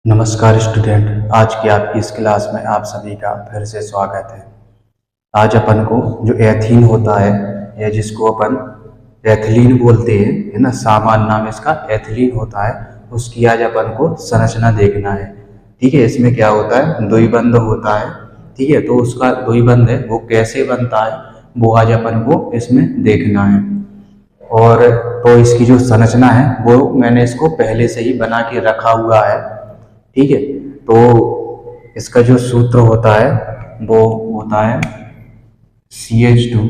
नमस्कार स्टूडेंट, आज की आपकी इस क्लास में आप सभी का फिर से स्वागत है। आज अपन को जो एथीन होता है या जिसको अपन एथिलीन बोलते हैं, है ना, सामान्य नाम इसका एथिलीन होता है, उसकी आज अपन को संरचना देखना है। ठीक है, इसमें क्या होता है, द्विबंध होता है। ठीक है, तो उसका द्विबंध है वो कैसे बनता है वो आज अपन को इसमें देखना है। और तो इसकी जो संरचना है वो मैंने इसको पहले से ही बना के रखा हुआ है। ठीक है, तो इसका जो सूत्र होता है वो होता है CH2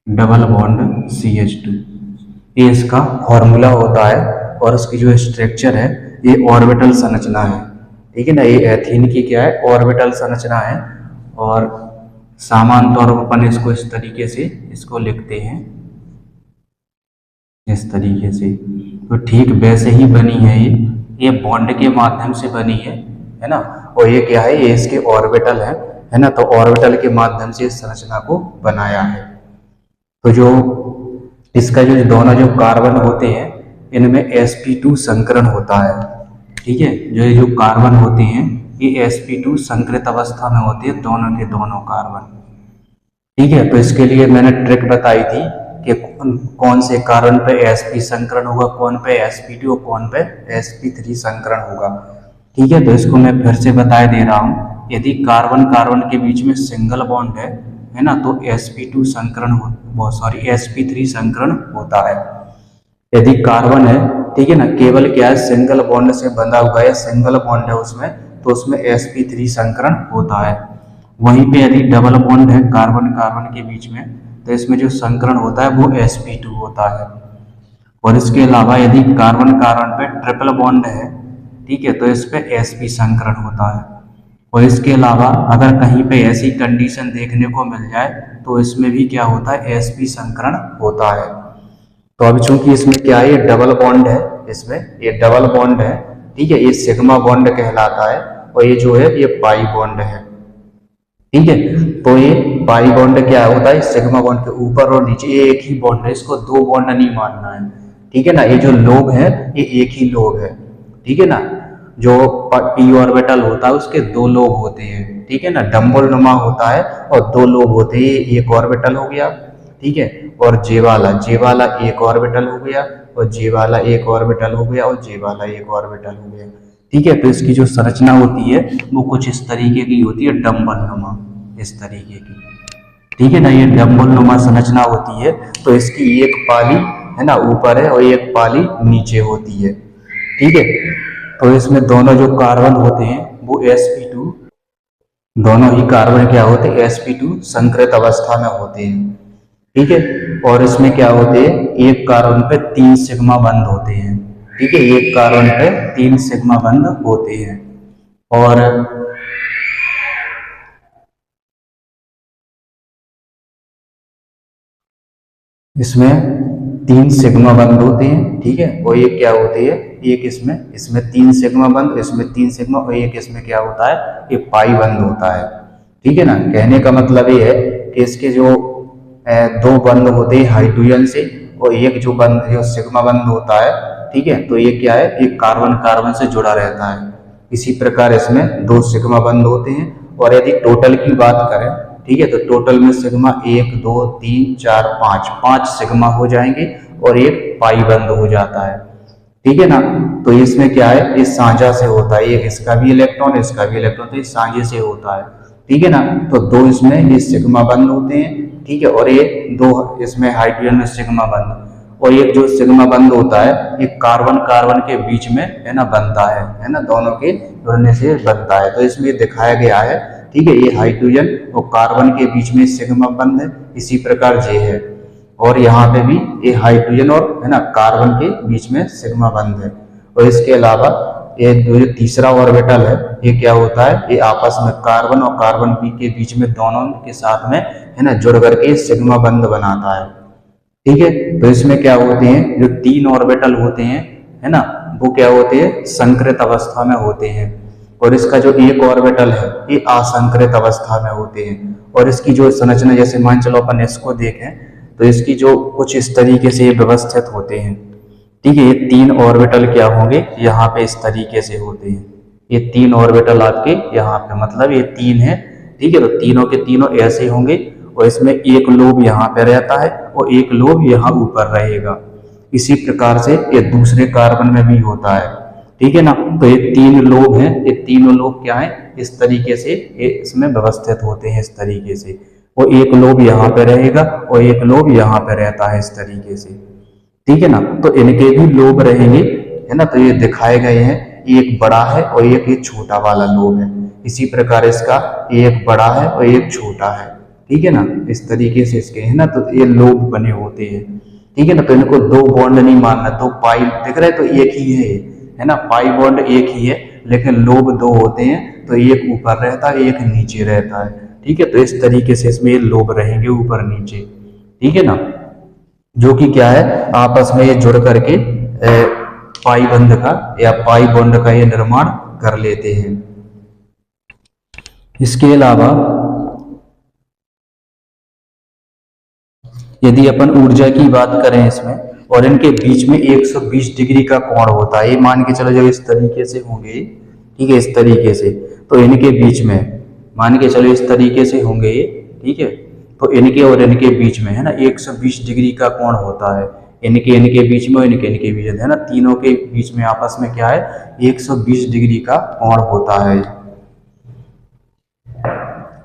डबल बॉन्ड CH2। ये इसका फॉर्मूला होता है और इसकी जो स्ट्रक्चर है ये ऑर्बिटल संरचना है। ठीक है ना, ये एथीन की क्या है, ऑर्बिटल संरचना है। और सामान्य तौर पर अपन इसको इस तरीके से इसको लिखते हैं, इस तरीके से। तो ठीक वैसे ही बनी है ये बॉन्ड के माध्यम से बनी है ना। और ये क्या है, ये इसके ऑर्बिटल है ना। तो ऑर्बिटल के माध्यम से इस संरचना को बनाया है। तो जो इसका जो दोनों जो कार्बन होते हैं इनमें sp2 संकरण होता है। ठीक है, जो कार्बन होते हैं ये sp2 संकृत अवस्था में होते हैं, दोनों के दोनों कार्बन। ठीक है, तो इसके लिए मैंने ट्रिक बताई थी कि कौन से कार्बन पे sp संकरण होगा, कौन पे sp2 और कौन पे sp3 संकरण होगा। ठीक है, तो इसको मैं फिर से बता दे रहा हूँ। यदि कार्बन कार्बन के बीच में सिंगल बॉन्ड है ना, तो sp2 संकरण sp3 संकरण होता है। यदि कार्बन है, ठीक है ना, केवल क्या है, सिंगल बॉन्ड से बंधा हुआ है, सिंगल बॉन्ड है उसमें, तो उसमें sp3 संकरण होता है। वहीं पे यदि डबल बॉन्ड है कार्बन कार्बन के बीच में, तो इसमें जो संकरण होता है वो sp2 होता है। और इसके अलावा यदि कार्बन कार्बन पे ट्रिपल बॉन्ड है, ठीक है, तो इस पे sp संकरण होता है। और इसके अलावा अगर कहीं पे ऐसी कंडीशन देखने को मिल जाए तो इसमें भी क्या होता है, sp संकरण होता है। तो अब चूंकि इसमें क्या है, ये डबल बॉन्ड है, इसमें ये डबल बॉन्ड है। ठीक है, ये सिग्मा बॉन्ड कहलाता है और ये जो है ये पाई बॉन्ड है। ठीक है, तो ये पाई बॉन्ड क्या होता है, सिग्मा बॉन्ड के ऊपर और नीचे ये एक ही बॉन्ड है, इसको दो बॉन्ड नहीं मानना है। ठीक है ना, ये जो लोब है ये एक ही लोब है। ठीक है ना, जो p ऑर्बिटल होता है उसके दो लोब होते हैं। ठीक है ना, डंबल नुमा होता है और दो लोब होते हैं, एक ऑर्बिटल हो गया, ठीक है, और जे वाला एक ऑर्बिटल हो गया, और जे वाला एक ऑर्बिटल हो गया, और जे वाला एक ऑर्बिटल हो गया। ठीक है, तो इसकी जो संरचना होती है वो कुछ इस तरीके की होती है, डंबल नुमा, इस तरीके की। ठीक है ना, ये डंबल नुमा संरचना होती है। तो इसकी एक पाली है ना ऊपर है और एक पाली नीचे होती है। ठीक है, तो इसमें दोनों जो कार्बन होते हैं वो sp2, दोनों ही कार्बन क्या होते हैं, sp2 संकृत अवस्था में होते हैं। ठीक है, और इसमें क्या होते हैं, एक कार्बन पे 3 सिग्मा बंध होते हैं। ठीक है, एक कार्बन पे 3 सिग्मा बंध होते हैं। और इसमें 3 सिग्मा बंध होते हैं। ठीक है, और ये क्या होती है, एक इसमें 3 सिग्मा बंध, इसमें 3 सिग्मा, और एक इसमें क्या होता है, ये पाई बंध होता है। ठीक है ना, कहने का मतलब ये है कि इसके जो दो बंध होते हैं हाइड्रोजन से, और एक जो बंध जो सिग्मा बंध होता है, ठीक है, तो ये क्या है, एक कार्बन कार्बन से जुड़ा रहता है। इसी प्रकार इसमें 2 सिग्मा बंध होते हैं। और यदि टोटल की बात करें, ठीक है, तो टोटल में सिग्मा 1 2 3 4 5 सिग्मा हो जाएंगे और एक पाई बंद हो जाता है। ठीक है ना, तो इसमें क्या है, ये साझा से होता है, ये इसका भी इलेक्ट्रॉन इसका भी इलेक्ट्रॉन, तो ये साझे से होता है। ठीक है ना, तो 2 इसमें ये सिग्मा बंद होते हैं। ठीक है, और ये 2 इसमें हाइड्रोजन में सिग्मा बंद, और एक जो सिग्मा बंद होता है ये कार्बन कार्बन के बीच में है ना बनता है ना, दोनों के जुड़ने से बनता है। तो इसमें दिखाया गया है। ठीक है, ये हाइड्रोजन और कार्बन के बीच में सिग्मा बंध है, इसी प्रकार जे है, और यहाँ पे भी ये हाइड्रोजन और है ना कार्बन के बीच में सिग्मा बंध है। और इसके अलावा ये जो तीसरा ऑर्बिटल है ये क्या होता है, ये आपस में कार्बन और कार्बन के बीच में दोनों के साथ में है ना जुड़ करके सिग्मा बंध बनाता है। ठीक है, तो इसमें क्या होते हैं, जो 3 ऑर्बिटल होते हैं है ना, वो क्या होते हैं, संकृत अवस्था में होते हैं। और इसका जो एक ऑर्बिटल है ये असंकृत अवस्था में होते हैं। और इसकी जो संरचना, जैसे मान चलो अपन इसको देखें, तो इसकी जो कुछ इस तरीके से ये व्यवस्थित होते हैं। ठीक है। ये 3 ऑर्बिटल क्या होंगे, यहाँ पे इस तरीके से होते हैं। ये 3 ऑर्बिटल आपके यहाँ पे, मतलब ये 3 है। ठीक है, तो तीनों के तीनों ऐसे होंगे और इसमें एक लोब यहाँ पे रहता है और एक लोब यहाँ ऊपर रहेगा। इसी प्रकार से ये दूसरे कार्बन में भी होता है। ठीक है ना। तो ये 3 लोब हैं, ये तीनों लोब क्या है, इस तरीके से ये इसमें व्यवस्थित होते हैं, इस तरीके से। और एक लोब यहाँ पे रहेगा और एक लोब यहाँ पे रहता है, इस तरीके से। ठीक है ना। तो इनके भी लोब रहेंगे, है ना। तो ये दिखाए गए हैं, एक बड़ा है और एक ये छोटा वाला लोब है। इसी प्रकार इसका एक बड़ा है और एक छोटा है। ठीक है ना, इस तरीके से इसके, है ना। तो ये लोब बने होते हैं। ठीक है ना। तो इनको दो बॉन्ड नहीं मानना, दो पाई दिख रहे तो एक ही है ना। पाई बॉन्ड एक ही है, लेकिन लोब दो होते हैं, तो एक ऊपर रहता है एक नीचे रहता है। ठीक है, तो इस तरीके से इसमें ये लोब रहेंगे ऊपर नीचे। ठीक है ना, जो कि क्या है, आपस में ये जुड़ करके पाई बंध का या पाई बॉन्ड का ये निर्माण कर लेते हैं। इसके अलावा यदि अपन ऊर्जा की बात करें इसमें, और इनके बीच में 120 डिग्री का कोण होता है। ये मान के चलो जब इस तरीके से होंगे, ठीक है, इस तरीके से, तो इनके बीच में मान के चलो इस तरीके से होंगे ये। ठीक है, तो इनके और इनके बीच में, है ना, 120 डिग्री का कोण होता है। इनके इनके बीच में और इनके इनके बीच में, है ना, तीनों के बीच में आपस में क्या है, 120 डिग्री का कोण होता है।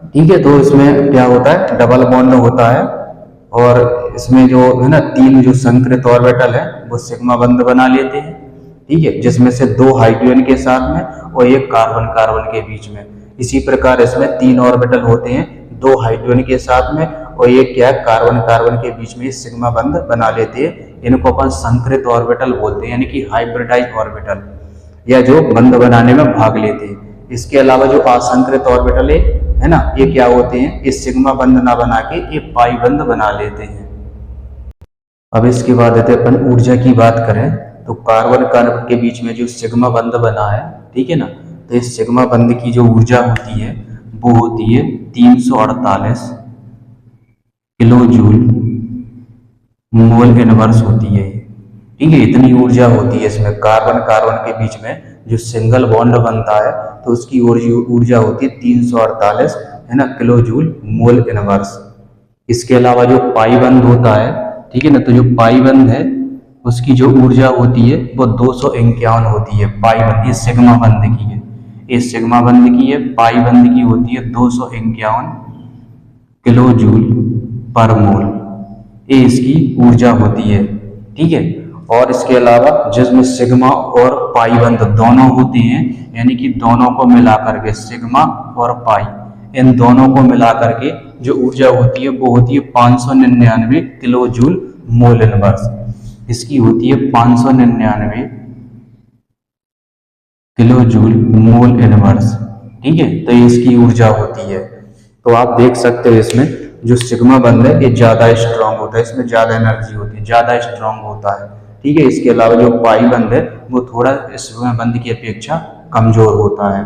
ठीक है, तो इसमें क्या होता है, डबल बॉन्ड होता है। और इसमें जो है ना, तीन जो संकृत ऑर्बिटल है वो सिग्मा बंध बना लेते हैं। ठीक है, जिसमें से दो हाइड्रोजन के साथ में और एक कार्बन कार्बन के बीच में। इसी प्रकार इसमें 3 ऑर्बिटल होते हैं, दो हाइड्रोजन के साथ में और एक क्या है, कार्बन कार्बन के बीच में सिग्मा बंध बना लेते हैं। इनको अपन संकृत ऑर्बिटल बोलते हैं, यानी कि हाइब्रिडाइज ऑर्बिटल, या जो बंध बनाने में भाग लेते हैं। इसके अलावा जो असंकृत ऑर्बिटल है ना, ये क्या होते हैं, ये सिग्मा बंध ना बना के ये पाई बंध बना लेते हैं। अब इसके बाद यदि अपन ऊर्जा की बात करें, तो कार्बन कार्बन के बीच में जो सिग्मा बंध बना है, ठीक है ना, तो इस सिग्मा बंध की जो ऊर्जा होती है वो होती है 348 किलो जूल मोल इनवर्स होती है। ठीक है, इतनी ऊर्जा होती है इसमें। कार्बन कार्बन के बीच में जो सिंगल बॉन्ड बनता है तो उसकी ऊर्जा होती है 348, है ना, किलो जूल मोल इनवर्स। इसके अलावा जो पाई बंद होता है, ठीक है ना, तो जो पाई बंद है उसकी जो ऊर्जा होती है वो 251 होती है। पाई बंद, ये सिग्मा बंद की है, ये सिग्मा बंद की है। पाई बंद की होती है 251 किलो जूल पर मोल, ये इसकी ऊर्जा होती है। ठीक है, और इसके अलावा जिसमें सिग्मा और पाई बंद दोनों होते हैं, यानी कि दोनों को मिला करके सिग्मा और पाई, इन दोनों को मिला करके जो ऊर्जा होती है वो होती है 599 किलो जूल मोल इनवर्स। इसकी होती है 599 किलो जूल मोल इनवर्स। ठीक है, तो ये इसकी ऊर्जा होती है। तो आप देख सकते हो इसमें जो सिग्मा बंध है ये ज्यादा स्ट्रांग होता है, इसमें ज्यादा एनर्जी होती है, ज्यादा स्ट्रांग होता है। ठीक है, इसके अलावा जो पाई बंध है वो थोड़ा सिग्मा बंध की अपेक्षा कमजोर होता है।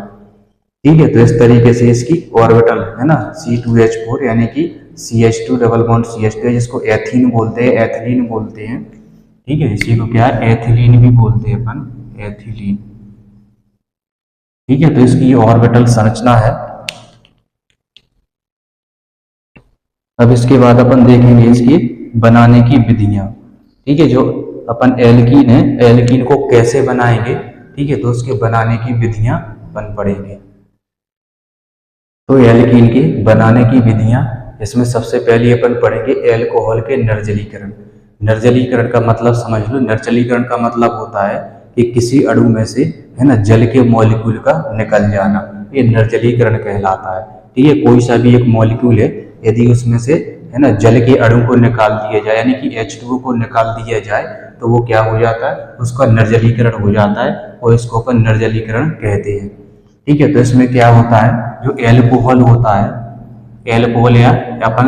ठीक है, तो इस तरीके से इसकी ऑर्बिटल है ना, C2H4 यानी कि CH2 डबल बॉन्ड CH2, जिसको एथीन बोलते हैं, एथिलीन बोलते हैं। ठीक है, इसी को क्या है, एथिलीन भी बोलते हैं अपन, एथिलीन। ठीक है, तो इसकी ऑर्बिटल संरचना है। अब इसके बाद अपन देखेंगे इसकी बनाने की विधियां। ठीक है, जो अपन एल्कीन है, एल्कीन को कैसे बनाएंगे, ठीक है, तो उसके बनाने की विधियां अपन पढ़ेंगे। तो एल्कीन के बनाने की विधियां, इसमें सबसे पहले अपन पढ़ेंगे एल्कोहल के निर्जलीकरण। निर्जलीकरण का मतलब समझ लो, निर्जलीकरण का मतलब होता है कि किसी अणु में से, है ना, जल के मॉलिक्यूल का निकल जाना, ये निर्जलीकरण कहलाता है। ठीक है, कोई सा भी एक मॉलिक्यूल है, यदि उसमें से, है ना, जल के अणु को निकाल दिया जाए, यानी कि H2O को निकाल दिया जाए, तो वो क्या हो जाता है, उसका निर्जलीकरण हो जाता है और इसको अपन निर्जलीकरण कहते हैं। ठीक है, तो इसमें क्या होता है, जो एल्कोहल होता है, एल्कोहल या अपन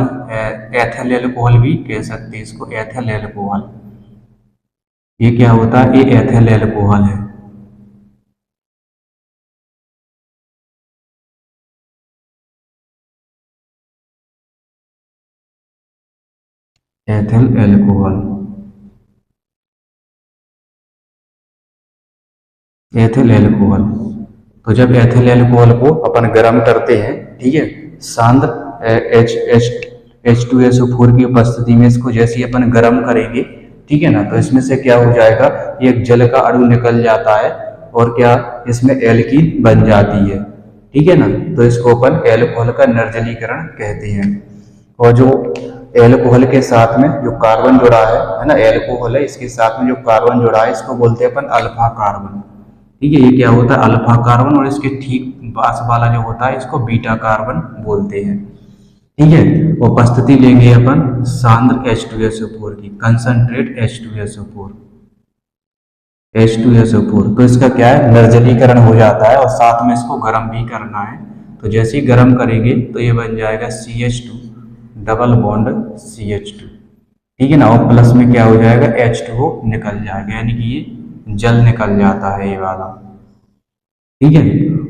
एथल एल्कोहल भी कह सकते हैं इसको, एथल एल्कोहल, ये क्या होता है, ये एथल एल्कोहल है। एथल एल्कोहल, एथिल एल्कोहल। तो जब एथिल एल्कोहल को अपन गर्म करते हैं, ठीक है, सांद्र H2SO4 की उपस्थिति में इसको जैसे ही अपन गर्म करेंगे, ठीक है ना, तो इसमें से क्या हो जाएगा, एक जल का अणु निकल जाता है और क्या इसमें एल्कीन बन जाती है, ठीक है ना। तो इसको अपन एल्कोहल का निर्जलीकरण कहते हैं। और जो एल्कोहल के साथ में जो कार्बन जुड़ा है ना, एल्कोहल है, इसके साथ में जो कार्बन जुड़ा है इसको बोलते हैं अपन अल्फा कार्बन, ठीक है। ये क्या होता है, अल्फा कार्बन, और इसके ठीक पास वाला जो होता है इसको बीटा कार्बन बोलते हैं, ठीक है। उपस्थिति लेंगे अपन सांद्र H2SO4 की, कंसंट्रेट H2SO4, तो इसका क्या है, निर्जलीकरण हो जाता है और साथ में इसको गर्म भी करना है। तो जैसे ही गर्म करेंगे तो ये बन जाएगा CH2 डबल बॉन्ड CH2, ठीक है ना, और प्लस में क्या हो जाएगा, H2O निकल जाएगा, यानी कि ये जल निकल जाता है ये वाला, ठीक है।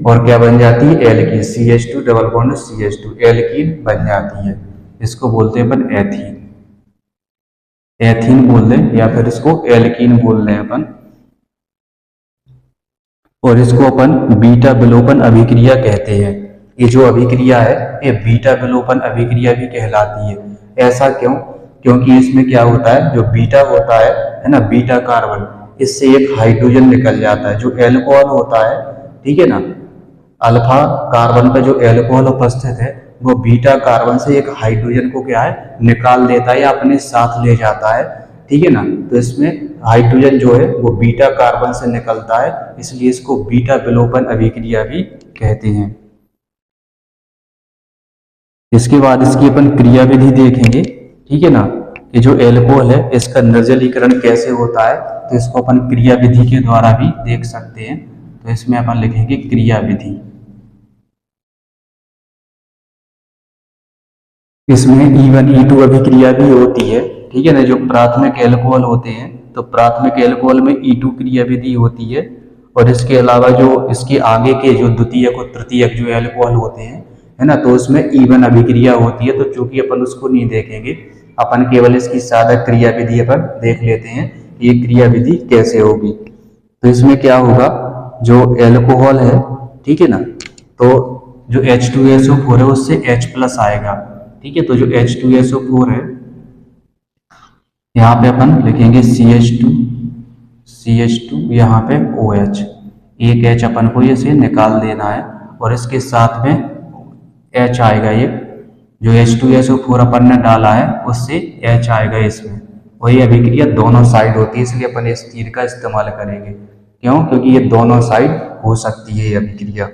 और क्या बन जाती है, alkene, CH2 double bond CH2, alkene बन जाती है। इसको बोलते हैं अपन एथीन, एथीन बोल दें या फिर इसको एल्कीन बोल रहे हैं अपन। और इसको अपन बीटा विलोपन अभिक्रिया कहते हैं। ये जो अभिक्रिया है ये बीटा विलोपन अभिक्रिया भी कहलाती है। ऐसा क्यों, क्योंकि इसमें क्या होता है, जो बीटा होता है ना, बीटा कार्बन, इससे एक हाइड्रोजन निकल जाता है। जो एल्कोहल होता है, ठीक है ना, अल्फा कार्बन पर जो एल्कोहल उपस्थित है वो बीटा कार्बन से एक हाइड्रोजन को क्या है, निकाल देता है या अपने साथ ले जाता है, ठीक है ना। तो इसमें हाइड्रोजन जो है वो बीटा कार्बन से निकलता है, इसलिए इसको बीटा विलोपन अभिक्रिया भी कहते हैं। इसके बाद इसकी अपन क्रिया विधि देखेंगे, ठीक है ना, कि जो एल्कोहल है इसका निर्जलीकरण कैसे होता है, तो इसको अपन क्रिया विधि के द्वारा भी देख सकते हैं। तो इसमें अपन लिखेंगे क्रिया विधि। इसमें E1 E2 अभिक्रिया भी होती है, ठीक है ना। जो प्राथमिक एल्कोहल होते हैं तो प्राथमिक एल्कोहल में E2 क्रिया विधि होती है, और इसके अलावा जो इसके आगे के जो द्वितीयक और तृतीयक जो एल्कोहल होते हैं, है ना, तो उसमें E1 अभिक्रिया होती है। तो चूंकि अपन उसको नहीं देखेंगे, अपन केवल इसकी सादा क्रिया विधि अपन देख लेते हैं, ये क्रिया विधि कैसे होगी। तो इसमें क्या होगा, जो एल्कोहल है, ठीक है ना, तो जो H2SO4 है उससे H+ आएगा, ठीक है। तो जो H2SO4 है यहाँ पे अपन लिखेंगे CH2 यहाँ पे OH, एक H अपन को ये से निकाल देना है, और इसके साथ में H आएगा, ये जो H2SO4 अपन ने डाला है उससे H आएगा इसमें। और ये अभिक्रिया दोनों साइड होती है, इसलिए अपन इस तीर का इस्तेमाल करेंगे। क्यों, क्योंकि ये दोनों साइड हो सकती है ये अभिक्रिया,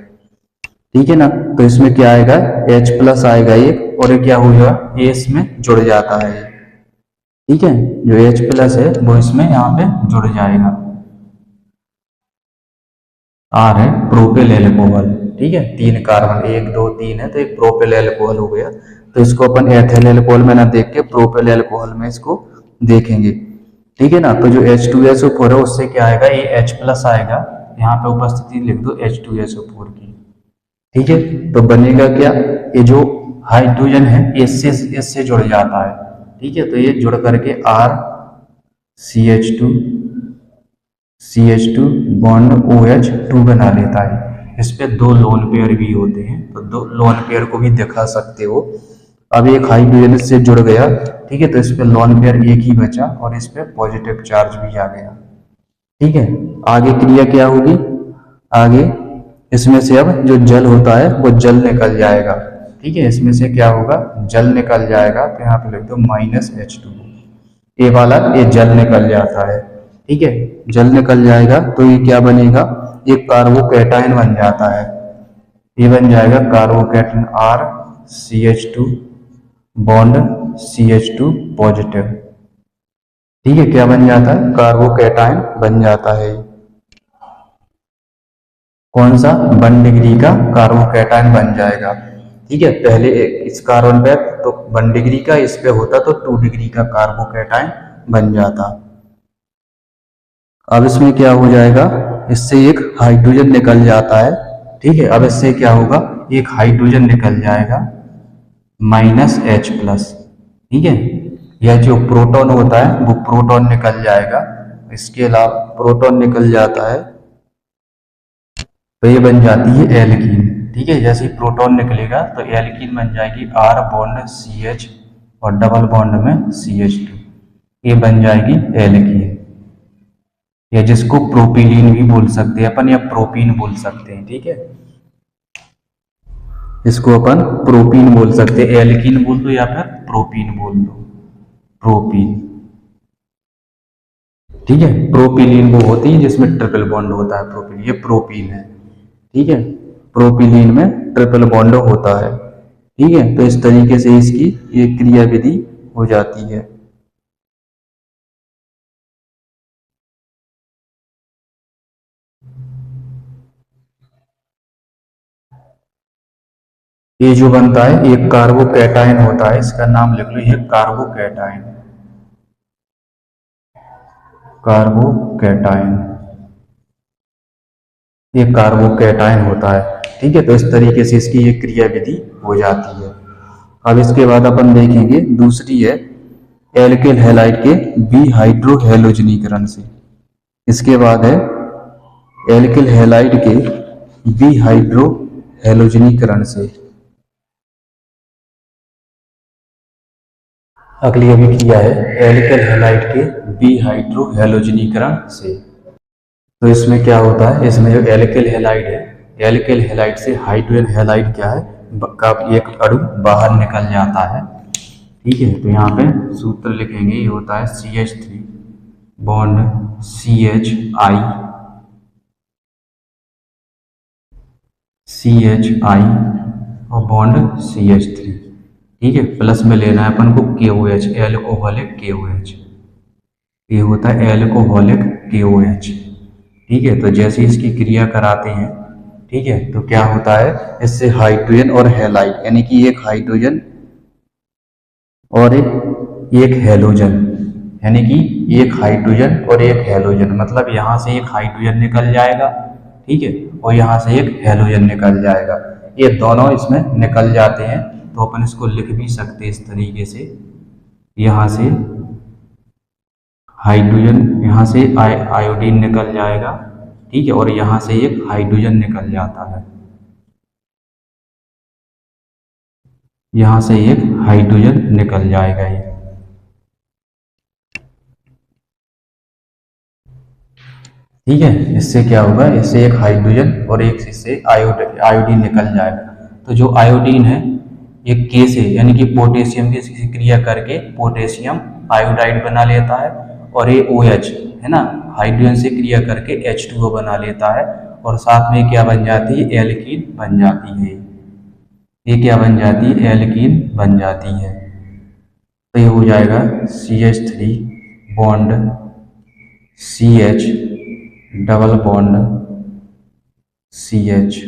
ठीक है ना। तो इसमें क्या आएगा, H+ आएगा ये, और ये क्या होगा, ये इसमें जुड़ जाता है, ठीक है। जो H+ है वो इसमें यहाँ पे जुड़ जाएगा। R है प्रोपेल एल्कोहल, ठीक है, 3 कार्बन, 1 2 3 है, तो एक प्रोपेल एल्कोहल हो गया। तो इसको अपन एथिल एल्कोहल में ना देख के प्रोपेल एल्कोहल में इसको देखेंगे, ठीक है ना। तो जो H2SO4 है उससे क्या आएगा, ये H+ आएगा, यहाँ पे उपस्थिति लिख दो H2SO4 की, ठीक है। तो बनेगा क्या, ये जो हाइड्रोजन है इससे जुड़ जाता है, ठीक है। तो ये जुड़ करके R CH2 बॉन्ड OH2 बना लेता है। इस पे 2 लोन पेयर भी होते हैं, तो 2 लोन पेयर को भी दिखा सकते हो। अब एक हाइड्रोजन से जुड़ गया, ठीक है, तो इस पे लोन पेयर एक ही बचा और इस पे पॉजिटिव चार्ज भी आ गया, ठीक है। आगे क्रिया क्या होगी, आगे इसमें से अब जो जल होता है वो जल निकल जाएगा, ठीक है। इसमें से क्या होगा, जल निकल जाएगा। तो यहाँ पे लिख दो -H2, ये वाला ये जल निकल जाता है, ठीक है। जल निकल जाएगा तो ये क्या बनेगा, ये कार्बोकैटायन बन जाता है। ये बन जाएगा carbocation RCH2 bond CH2 positive, ठीक है। क्या बन जाता है, कार्बोकैटायन बन जाता है। कौन सा, 1 डिग्री का कार्बोकैटायन बन जाएगा, ठीक है। पहले इस कार्बन पे तो 1 डिग्री का, इस पे होता तो 2 डिग्री का कार्बोकैटायन बन जाता। अब इसमें क्या हो जाएगा, इससे एक हाइड्रोजन निकल जाता है, ठीक है। अब इससे क्या होगा, एक हाइड्रोजन निकल जाएगा -H+, ठीक है। यह जो प्रोटॉन होता है वो प्रोटॉन निकल जाएगा, इसके अलावा प्रोटॉन निकल जाता है, तो ये बन जाती है एल्कीन। ठीक है, जैसे ही प्रोटॉन निकलेगा तो एल्कीन बन जाएगी R बॉन्ड CH और डबल बॉन्ड में CH2, ये बन जाएगी एल्कीन, या जिसको प्रोपिलीन भी बोल सकते हैं अपन या प्रोपीन बोल सकते हैं। ठीक है, इसको अपन प्रोपीन बोल सकते हैं, एल्कीन बोल दो या फिर प्रोपीन बोल दो, प्रोपीन। ठीक है, प्रोपिलीन वो होती है जिसमें ट्रिपल बॉन्ड होता है, प्रोपीन, ये प्रोपीन है। ठीक है, प्रोपिलीन में ट्रिपल बॉन्ड होता है। ठीक है, तो इस तरीके से इसकी ये क्रिया विधि हो जाती है। ये जो बनता है एक कार्बोकैटायन होता है, इसका नाम लिख लो, ये कार्बोकैटायन, कार्बोकैटायन, ये कार्बोकैटायन होता है। ठीक है, तो इस तरीके से इसकी ये क्रिया विधि हो जाती है। अब इसके बाद अपन देखेंगे दूसरी है एल्किल हैलाइड के बी हाइड्रोहेलोजनीकरण से। इसके बाद है एल्किल हैलाइड के बी हाइड्रोहेलोजनीकरण से। अगली अभी किया है एल्किल हैलाइड के बी हाइड्रोहेलोजनीकरण से। तो इसमें क्या होता है, इसमें जो एल्किल हैलाइड है, एल्किल हैलाइड से हाइड्रोजन हैलाइड क्या है का एक अणु बाहर निकल जाता है। ठीक है, तो यहाँ पे सूत्र लिखेंगे, ये होता है CH3 बॉन्ड CHI, CHI और बॉन्ड CH3। ठीक है, प्लस में लेना है अपन को KOH, एल्कोहलिक KOH, ये होता है एल्कोहलिक KOH। ठीक है, तो जैसे इसकी क्रिया कराते हैं, ठीक है, तो क्या होता है, इससे हाइड्रोजन और हैलाइड, यानी कि एक हाइड्रोजन और एक हैलोजन, यानी कि एक हाइड्रोजन और एक हैलोजन, मतलब यहाँ से एक हाइड्रोजन निकल जाएगा, ठीक है, और यहाँ से एक हैलोजन निकल जाएगा, ये दोनों इसमें निकल जाते हैं। तो अपन इसको लिख भी सकते हैं इस तरीके से, यहाँ से हाइड्रोजन, यहाँ से आयोडीन निकल जाएगा, ठीक है, और यहाँ से एक हाइड्रोजन निकल जाता है, यहाँ से एक हाइड्रोजन निकल जाएगा ये। ठीक है, इससे क्या होगा, इससे एक हाइड्रोजन और एक इससे आयोडीन निकल जाएगा। तो जो आयोडीन है एक के से, यानी कि पोटेशियम की क्रिया करके पोटेशियम आयोडाइड बना लेता है, और ये OH है ना, हाइड्रोजन से क्रिया करके H2O बना लेता है, और साथ में क्या बन जाती है, एल्कीन बन जाती है। ये क्या बन जाती है, एल्कीन बन जाती है। तो ये हो जाएगा CH3 bond CH double bond CH।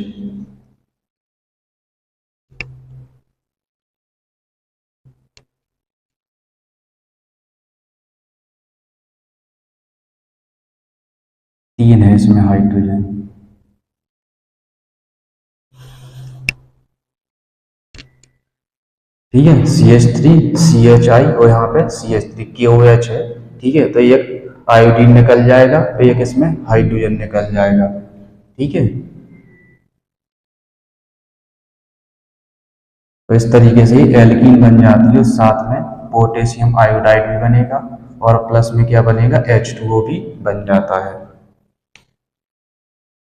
तीन है इसमें हाइड्रोजन। ठीक है, CH3 CHI और यहाँ पे CH3 KOH है। ठीक है, तो एक आयोडीन निकल जाएगा, तो एक इसमें हाइड्रोजन निकल जाएगा। ठीक है, तो इस तरीके से एल्कीन बन जाती है, साथ में पोटेशियम आयोडाइड भी बनेगा, और प्लस में क्या बनेगा, H2O भी बन जाता है।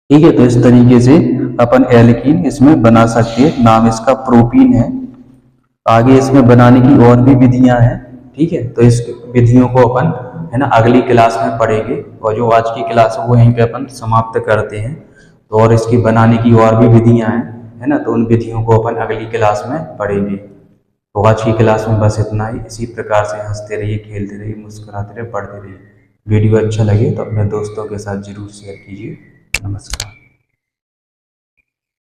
ठीक है, तो इस तरीके से अपन एल्कीन इसमें बना सकते हैं, नाम इसका प्रोपीन है। आगे इसमें बनाने की और भी विधियां हैं। ठीक है, तो इस विधियों को अपन है ना अगली क्लास में पढ़ेंगे, और जो आज की क्लास है वो यहीं पे अपन समाप्त करते हैं। तो और इसकी बनाने की और भी विधियां हैं, है ना, तो उन विधियों को अपन अगली क्लास में पढ़ेंगे। तो आज की क्लास में बस इतना ही। इसी प्रकार से हंसते रहिए, खेलते रहिए, मुस्कुराते रहिए, पढ़ते रहिए। वीडियो अच्छा लगे तो अपने दोस्तों के साथ जरूर शेयर कीजिए। नमस्कार।